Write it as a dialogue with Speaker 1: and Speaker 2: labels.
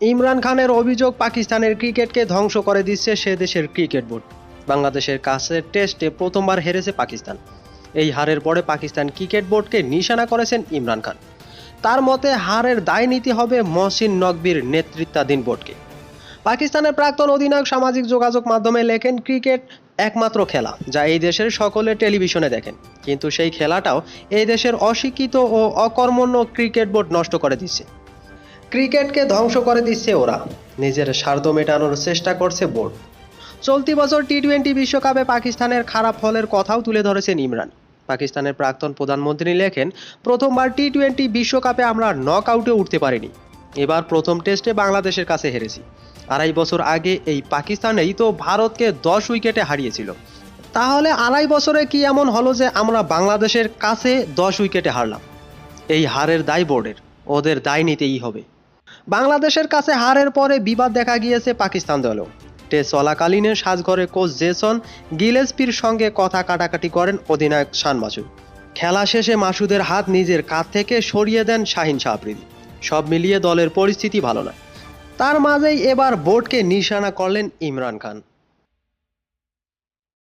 Speaker 1: ইমরান খানের অভিযোগ পাকিস্তানের ক্রিকেটকে ধ্বংস করে দিচ্ছে সে দেশের ক্রিকেট বোর্ড। বাংলাদেশের কাছে টেস্টে প্রথমবার হেরেছে পাকিস্তান। এই হারের পরে পাকিস্তান ক্রিকেট বোর্ডকে নিশানা করেছেন ইমরান খান। তার মতে হারের দায় নিতে হবে মহসিন নকভির নেতৃত্বাধীন বোর্ডকে। পাকিস্তানের প্রাক্তন অধিনায়ক সামাজিক যোগাযোগ মাধ্যমে লেখেন, ক্রিকেট একমাত্র খেলা যা এই দেশের সকলে টেলিভিশনে দেখেন, কিন্তু সেই খেলাটাও এই দেশের অশিক্ষিত ও অকর্মণ্য ক্রিকেট বোর্ড নষ্ট করে দিচ্ছে। ক্রিকেটকে ধ্বংস করে দিচ্ছে ওরা, নিজের স্বার্থ মেটানোর চেষ্টা করছে বোর্ড। চলতি বছর টি-20 বিশ্বকাপে পাকিস্তানের খারাপ ফলের কথাও তুলে ধরেছেন ইমরান। পাকিস্তানের প্রাক্তন প্রধানমন্ত্রী লেখেন, প্রথমবার টি-20 বিশ্বকাপে আমরা নক আউটে উঠতে পারিনি। এবার প্রথম টেস্টে বাংলাদেশের কাছে হেরেছি। 2.5 বছর আগে এই পাকিস্তানেই তো ভারতকে 10 উইকেটে হারিয়েছিল। তাহলে 2.5 বছরে কি এমন হলো যে আমরা বাংলাদেশের কাছে 10 উইকেটে হারলাম? এই হারের দায় বোর্ডের, ওদের দায় নিতেই হবে। বাংলাদেশের কাছে হারের পরে বিবাদ দেখা গিয়েছে পাকিস্তান দলেও। টেস্ট চলাকালীন সাজঘরে কোচ জেসন গিলেস্পির সঙ্গে কথা কাটাকাটি করেন অধিনায়ক শান মাসুদ। খেলা শেষে মাসুদের হাত নিজের কাঁধ থেকে সরিয়ে দেন শাহিন শাহ আফ্রিদি। সব মিলিয়ে দলের পরিস্থিতি ভালো নয়। তার মাঝেই এবার বোর্ডকে নিশানা করলেন ইমরান খান।